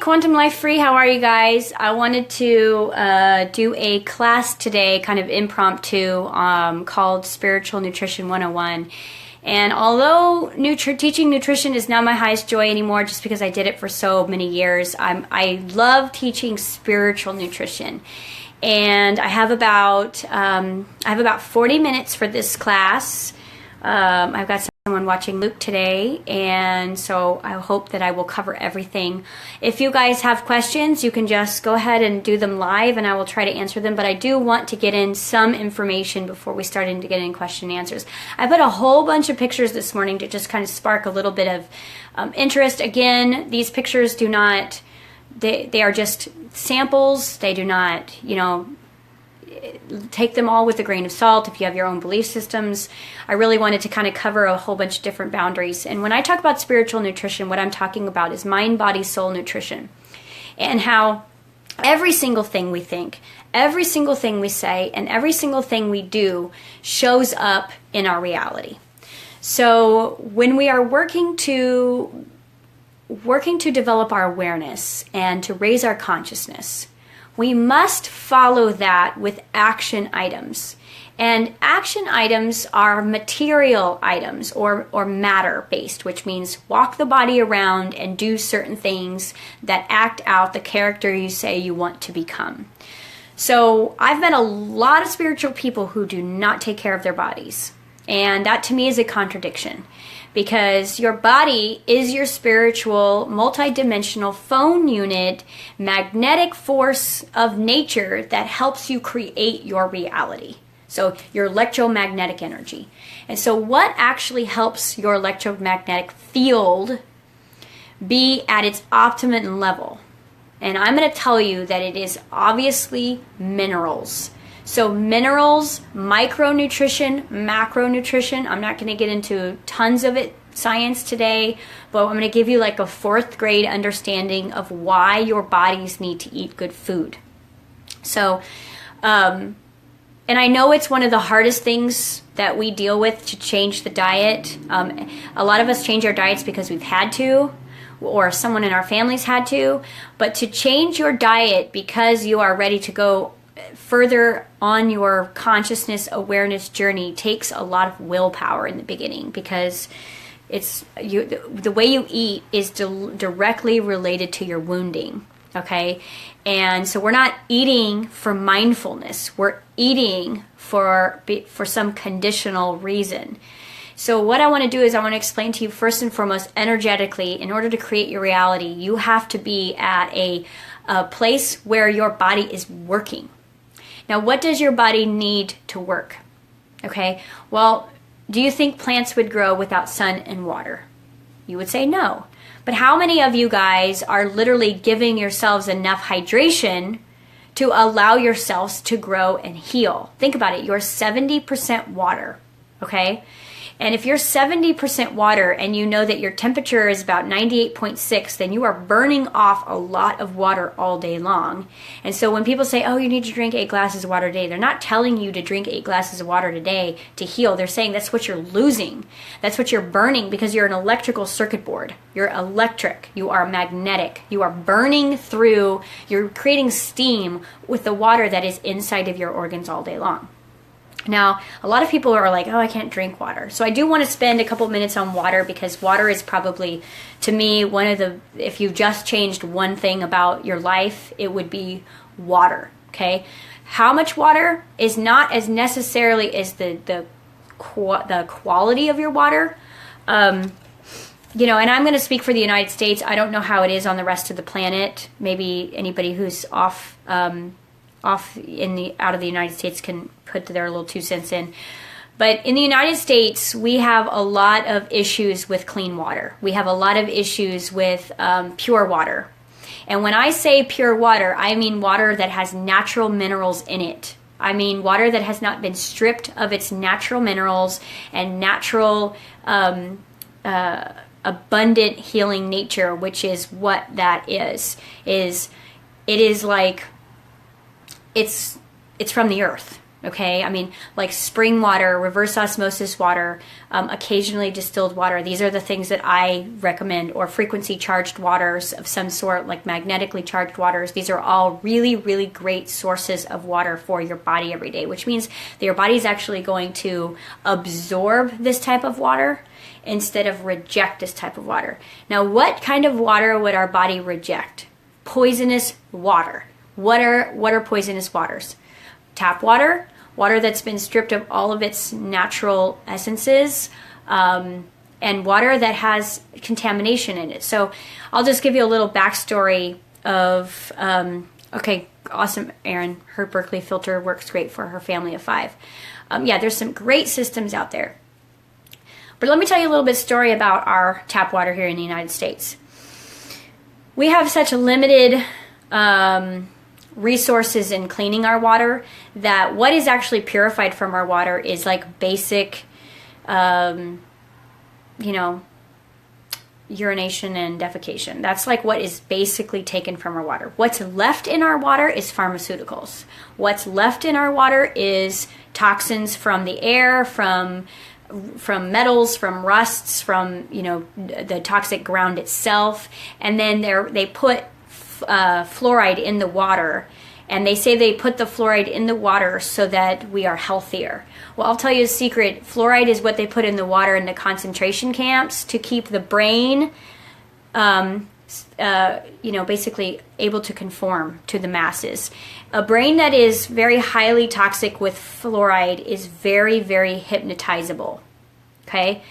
Quantum Life Free. How are you guys? I wanted to do a class today, kind of impromptu, called Spiritual Nutrition 101. And although teaching nutrition is not my highest joy anymore, just because I did it for so many years, I love teaching spiritual nutrition. And I have about 40 minutes for this class. I've got someone watching Luke today, and so I hope that I will cover everything. If you guys have questions, you can just go ahead and do them live, and I will try to answer them. But I do want to get in some information before we start to get in question and answers. I put a whole bunch of pictures this morning to just kind of spark a little bit of interest. Again, these pictures do not, they are just samples. They do not, take them all with a grain of salt if you have your own belief systems. I really wanted to kind of cover a whole bunch of different boundaries. And when I talk about spiritual nutrition, what I'm talking about is mind, body, soul nutrition. And how every single thing we think, every single thing we say, and every single thing we do shows up in our reality. So when we are working to develop our awareness and to raise our consciousness, we must follow that with action items. And action items are material items or matter-based, which means walk the body around and do certain things that act out the character you say you want to become. So I've met a lot of spiritual people who do not take care of their bodies. And that to me is a contradiction. Because your body is your spiritual, multidimensional phone unit, magnetic force of nature that helps you create your reality. So your electromagnetic energy. And so what actually helps your electromagnetic field be at its optimum level? And I'm going to tell you that it is obviously minerals. So minerals, micronutrition, macronutrition. I'm not going to get into tons of science today, but I'm going to give you like a fourth grade understanding of why your bodies need to eat good food. So, and I know it's one of the hardest things that we deal with to change the diet. A lot of us change our diets because we've had to, or someone in our families had to, but to change your diet because you are ready to go further on your consciousness awareness journey takes a lot of willpower in the beginning, because the way you eat is directly related to your wounding. Okay, and so we're not eating for mindfulness, we're eating for some conditional reason. So what I want to do is I want to explain to you first and foremost, energetically, in order to create your reality, you have to be at a place where your body is working. Now, what does your body need to work? Okay, well, do you think plants would grow without sun and water? You would say no. But how many of you guys are literally giving yourselves enough hydration to allow yourselves to grow and heal? Think about it. You're 70% water, okay? And if you're 70% water and you know that your temperature is about 98.6, then you are burning off a lot of water all day long. And so when people say, oh, you need to drink 8 glasses of water a day, they're not telling you to drink 8 glasses of water a day to heal. They're saying that's what you're losing. That's what you're burning, because you're an electrical circuit board. You're electric. You are magnetic. You are burning through, you're creating steam with the water that is inside of your organs all day long. Now, a lot of people are like, oh, I can't drink water. So I do want to spend a couple minutes on water, because water is probably, to me, one of the, if you just changed one thing about your life, it would be water, okay? How much water is not as necessarily as the quality of your water. And I'm going to speak for the United States. I don't know how it is on the rest of the planet. Maybe anybody who's out of the United States can put their little 2 cents in. But in the United States, we have a lot of issues with clean water. We have a lot of issues with pure water. And when I say pure water, I mean water that has natural minerals in it. I mean water that has not been stripped of its natural minerals and natural abundant healing nature, which is what that is. It is like, it's from the earth, Okay, I mean, like spring water, reverse osmosis water, occasionally distilled water. These are the things that I recommend, or frequency charged waters of some sort, like magnetically charged waters. These are all really, really great sources of water for your body every day, which means that your body is actually going to absorb this type of water instead of reject this type of water. Now, what kind of water would our body reject? Poisonous water. What are poisonous waters? Tap water, water that's been stripped of all of its natural essences, and water that has contamination in it. So I'll just give you a little backstory of, okay, awesome, Erin. Her Berkeley filter works great for her family of 5. Yeah, there's some great systems out there. But let me tell you a little bit story about our tap water here in the United States. We have such a limited resources in cleaning our water that what is actually purified from our water is like basic, urination and defecation. That's like what is basically taken from our water. What's left in our water is pharmaceuticals. What's left in our water is toxins from the air, from metals, from rusts, from the toxic ground itself, and then they put fluoride in the water, and they say they put the fluoride in the water so that we are healthier. Well, I'll tell you a secret. Fluoride is what they put in the water in the concentration camps to keep the brain basically able to conform to the masses. A brain that is very highly toxic with fluoride is very, very hypnotizable. Okay?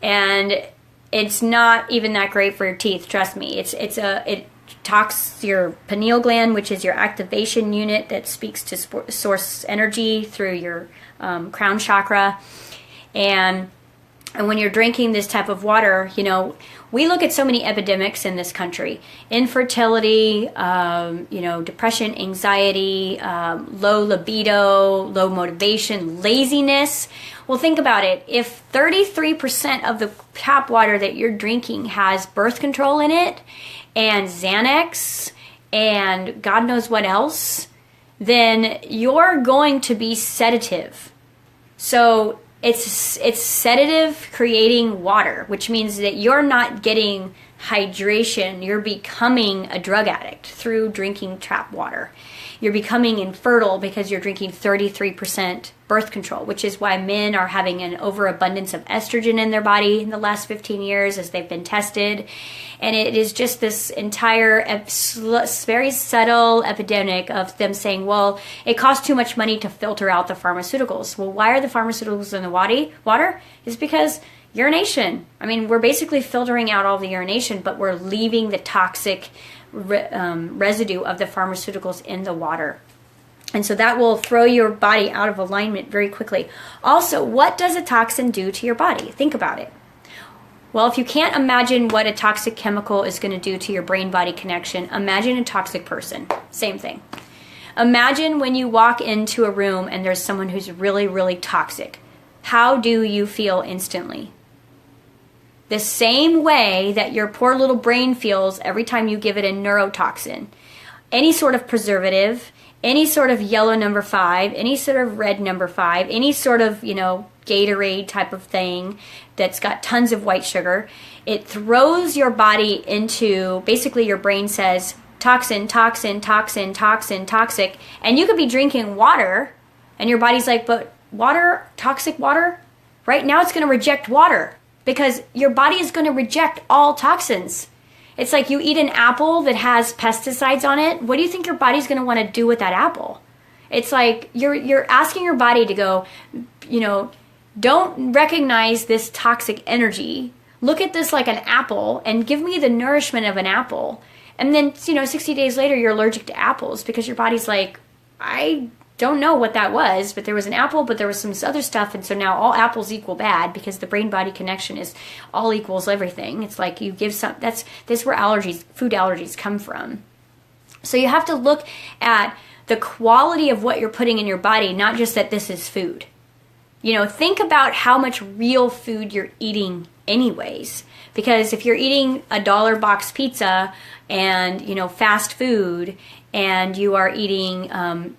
And it's not even that great for your teeth, trust me. It talks your pineal gland, which is your activation unit that speaks to source energy through your crown chakra. And when you're drinking this type of water, we look at so many epidemics in this country. Infertility, depression, anxiety, low libido, low motivation, laziness. Well, think about it. If 33% of the tap water that you're drinking has birth control in it, and Xanax, and God knows what else, then you're going to be sedative. So it's sedative creating water, which means that you're not getting hydration. You're becoming a drug addict through drinking tap water. You're becoming infertile because you're drinking 33% birth control, which is why men are having an overabundance of estrogen in their body in the last 15 years as they've been tested. And it is just this entire very subtle epidemic of them saying, well, it costs too much money to filter out the pharmaceuticals. Well, why are the pharmaceuticals in the water? It's because urination. I mean, we're basically filtering out all the urination, but we're leaving the toxic residue of the pharmaceuticals in the water. And so that will throw your body out of alignment very quickly. Also, what does a toxin do to your body? Think about it. Well, if you can't imagine what a toxic chemical is going to do to your brain-body connection, imagine a toxic person. Same thing. Imagine when you walk into a room and there's someone who's really, really toxic. How do you feel instantly? The same way that your poor little brain feels every time you give it a neurotoxin. Any sort of preservative, any sort of yellow number 5, any sort of red number 5, any sort of, Gatorade type of thing that's got tons of white sugar, it throws your body into, basically your brain says, toxin, toxin, toxin, toxin, toxic, and you could be drinking water, and your body's like, but water, toxic water, right now it's going to reject water, because your body is going to reject all toxins. It's like you eat an apple that has pesticides on it. What do you think your body's going to want to do with that apple? It's like you're asking your body to go, don't recognize this toxic energy. Look at this like an apple and give me the nourishment of an apple. And then, 60 days later, you're allergic to apples because your body's like, I don't know what that was, but there was an apple, but there was some other stuff. And so now all apples equal bad because the brain-body connection is all equals everything. It's like you give some, that's where food allergies come from. So you have to look at the quality of what you're putting in your body, not just that this is food. Think about how much real food you're eating anyways. Because if you're eating a $1 box pizza and, fast food and you are eating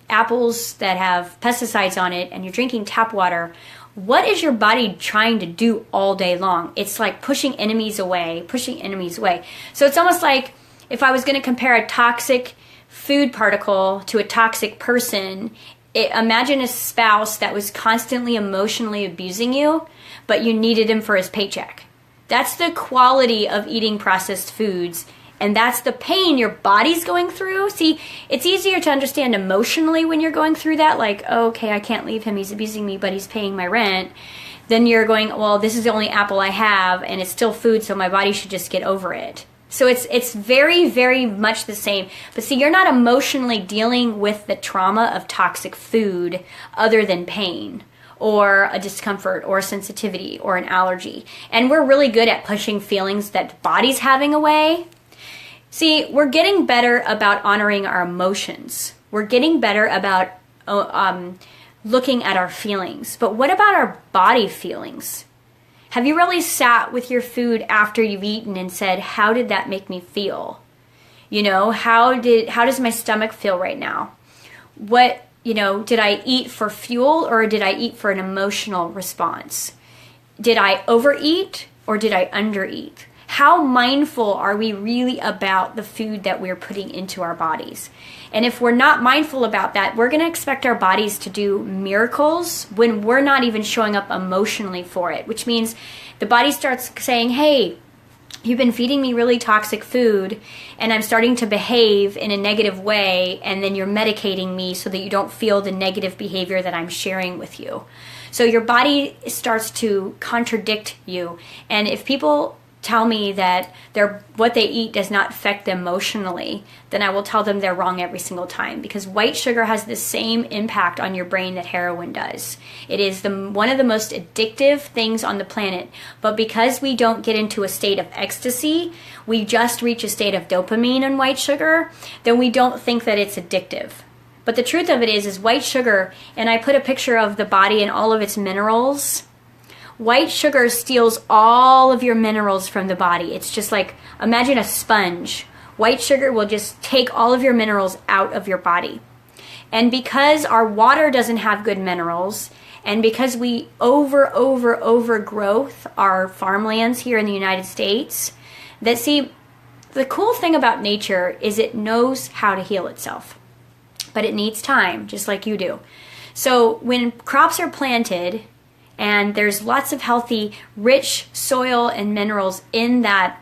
apples that have pesticides on it, and you're drinking tap water, what is your body trying to do all day long? It's like pushing enemies away, pushing enemies away. So it's almost like if I was going to compare a toxic food particle to a toxic person, imagine a spouse that was constantly emotionally abusing you, but you needed him for his paycheck. That's the quality of eating processed foods, and that's the pain your body's going through. See, it's easier to understand emotionally when you're going through that, like, oh, okay, I can't leave him, he's abusing me, but he's paying my rent. Then you're going, well, this is the only apple I have, and it's still food, so my body should just get over it. So it's very, very much the same. But see, you're not emotionally dealing with the trauma of toxic food other than pain or a discomfort or a sensitivity or an allergy. And we're really good at pushing feelings that the body's having away. See, we're getting better about honoring our emotions. We're getting better about looking at our feelings. But what about our body feelings? Have you really sat with your food after you've eaten and said, how did that make me feel? You know, how does my stomach feel right now? What, did I eat for fuel or did I eat for an emotional response? Did I overeat or did I undereat? How mindful are we really about the food that we're putting into our bodies? And if we're not mindful about that, we're going to expect our bodies to do miracles when we're not even showing up emotionally for it, which means the body starts saying, hey, you've been feeding me really toxic food and I'm starting to behave in a negative way, and then you're medicating me so that you don't feel the negative behavior that I'm sharing with you. So your body starts to contradict you. And if people tell me that what they eat does not affect them emotionally, then I will tell them they're wrong every single time, because white sugar has the same impact on your brain that heroin does. It is one of the most addictive things on the planet, but because we don't get into a state of ecstasy, we just reach a state of dopamine on white sugar, then we don't think that it's addictive. But the truth of it is white sugar, and I put a picture of the body and all of its minerals. White sugar steals all of your minerals from the body. It's just like, imagine a sponge. White sugar will just take all of your minerals out of your body. And because our water doesn't have good minerals, and because we overgrowth our farmlands here in the United States, the cool thing about nature is it knows how to heal itself. But it needs time, just like you do. So when crops are planted, and there's lots of healthy, rich soil and minerals in that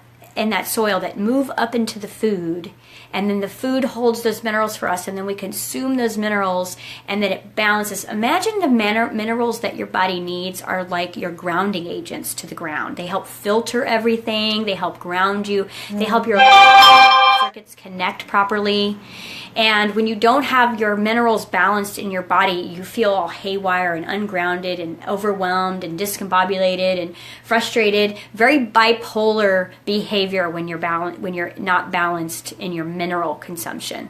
soil that move up into the food, and then the food holds those minerals for us, and then we consume those minerals, and then it balances. Imagine the minerals that your body needs are like your grounding agents to the ground. They help filter everything. They help ground you. They help your circuits connect properly. And when you don't have your minerals balanced in your body, you feel all haywire and ungrounded and overwhelmed and discombobulated and frustrated. Very bipolar behavior when you're not balanced in your mineral consumption.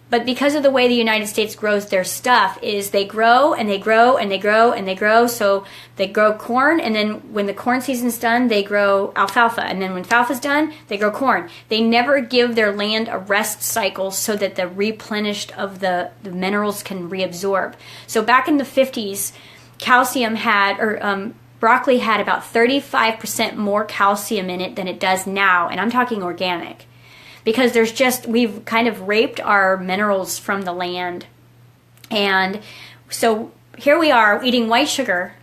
But because of the way the United States grows their stuff is they grow and they grow and they grow and they grow. So they grow corn, and then when the corn season's done, they grow alfalfa. And then when alfalfa's done, they grow corn. They never give their land a rest cycle so that the replenished of the minerals can reabsorb. So back in the 50s, broccoli had about 35% more calcium in it than it does now. And I'm talking organic. Because we've kind of raped our minerals from the land. And so here we are eating white sugar,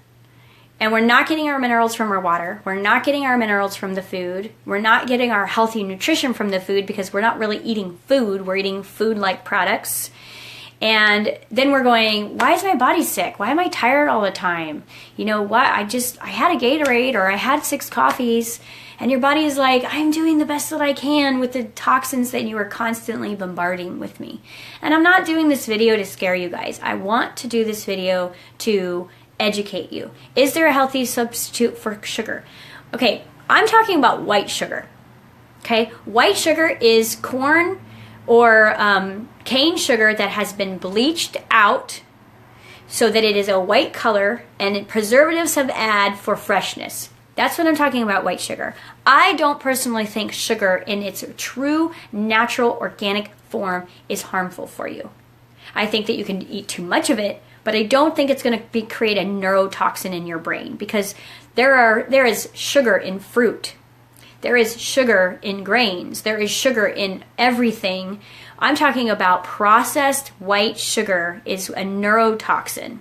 and we're not getting our minerals from our water. We're not getting our minerals from the food. We're not getting our healthy nutrition from the food because we're not really eating food. We're eating food-like products. And then we're going, why is my body sick? Why am I tired all the time? You know what? I had a Gatorade or I had 6 coffees. And your body is like, I'm doing the best that I can with the toxins that you are constantly bombarding with me. And I'm not doing this video to scare you guys. I want to do this video to educate you. Is there a healthy substitute for sugar? Okay, I'm talking about white sugar. Okay, white sugar is corn or cane sugar that has been bleached out so that it is a white color, and preservatives have added for freshness. That's what I'm talking about, white sugar. I don't personally think sugar in its true, natural, organic form is harmful for you. I think that you can eat too much of it, but I don't think it's going to create a neurotoxin in your brain, because there is sugar in fruit. There is sugar in grains. There is sugar in everything. I'm talking about processed white sugar is a neurotoxin.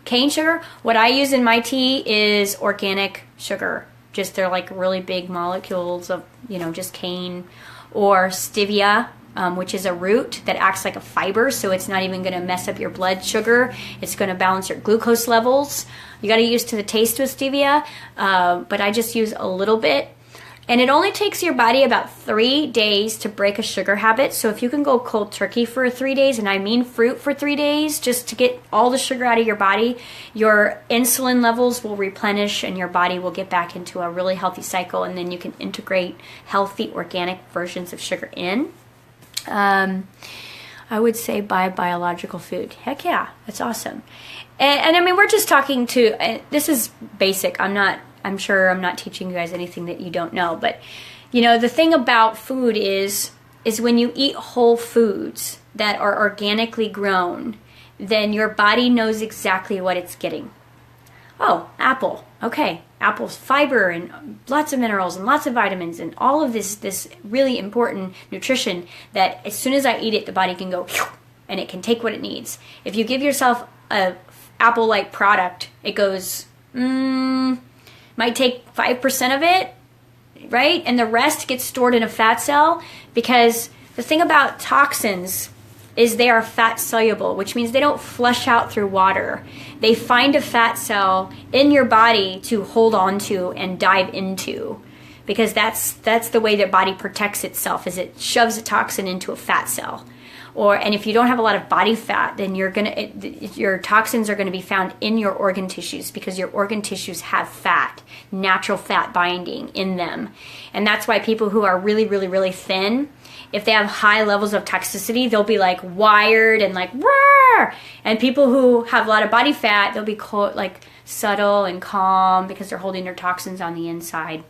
Cane sugar, what I use in my tea is organic sugar. Just they're like really big molecules of, just cane, or stevia, which is a root that acts like a fiber, so it's not even going to mess up your blood sugar. It's going to balance your glucose levels. You got to use to the taste with stevia, but I just use a little bit. And it only takes your body about 3 days to break a sugar habit. So if you can go cold turkey for 3 days, and I mean fruit for 3 days, just to get all the sugar out of your body, your insulin levels will replenish and your body will get back into a really healthy cycle, and then you can integrate healthy organic versions of sugar in. I would say buy biological food. Heck yeah, that's awesome. And I mean, we're just talking this is basic. I'm sure I'm not teaching you guys anything that you don't know, but the thing about food is when you eat whole foods that are organically grown, then your body knows exactly what it's getting. Oh, apple. Okay, apple's fiber and lots of minerals and lots of vitamins and all of this really important nutrition that as soon as I eat it, the body can go and it can take what it needs. If you give yourself a apple-like product, it goes, might take 5% of it, right? And the rest gets stored in a fat cell, because the thing about toxins is they are fat soluble, which means they don't flush out through water. They find a fat cell in your body to hold on to and dive into, because that's the way the body protects itself, is it shoves a toxin into a fat cell. And if you don't have a lot of body fat, then your toxins are going to be found in your organ tissues, because your organ tissues have fat, natural fat binding in them. And that's why people who are really, really, really thin, if they have high levels of toxicity, they'll be like wired and like roar. And people who have a lot of body fat, they'll be like subtle and calm, because they're holding their toxins on the inside.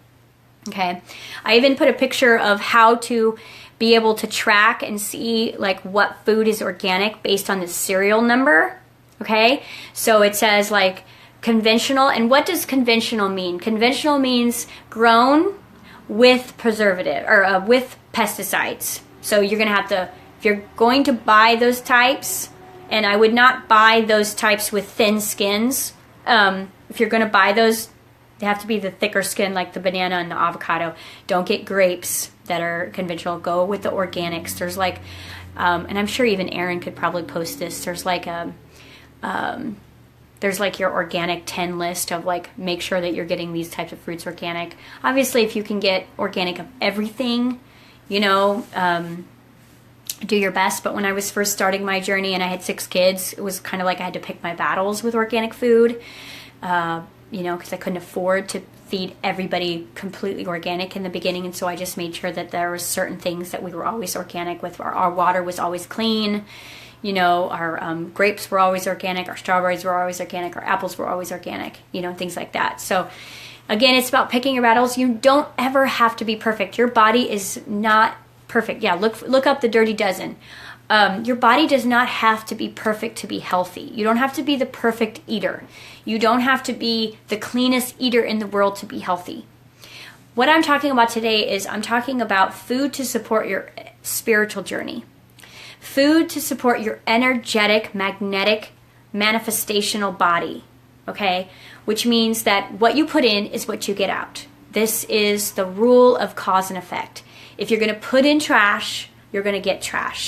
Okay. I even put a picture of how to be able to track and see like what food is organic based on the serial number. Okay. So it says like conventional. And what does conventional mean? Conventional means grown with preservative or with pesticides. So you're going to have to, if you're going to buy those types, and I would not buy those types with thin skins. If you're going to buy those, they have to be the thicker skin, like the banana and the avocado. Don't get grapes that are conventional. Go with the organics. There's like, and I'm sure even Erin could probably post this. There's like your organic 10 list of like, make sure that you're getting these types of fruits organic. Obviously, if you can get organic of everything, do your best. But when I was first starting my journey and I had 6 kids, it was kind of like I had to pick my battles with organic food. Because I couldn't afford to feed everybody completely organic in the beginning. And so I just made sure that there were certain things that we were always organic with. Our water was always clean. Our grapes were always organic. Our strawberries were always organic. Our apples were always organic, things like that. So again, it's about picking your battles. You don't ever have to be perfect. Your body is not perfect. Yeah, look up the Dirty Dozen. Your body does not have to be perfect to be healthy. You don't have to be the perfect eater. You don't have to be the cleanest eater in the world to be healthy. What I'm talking about today is I'm talking about food to support your spiritual journey. Food to support your energetic, magnetic, manifestational body. Okay? Which means that what you put in is what you get out. This is the rule of cause and effect. If you're going to put in trash, you're going to get trash.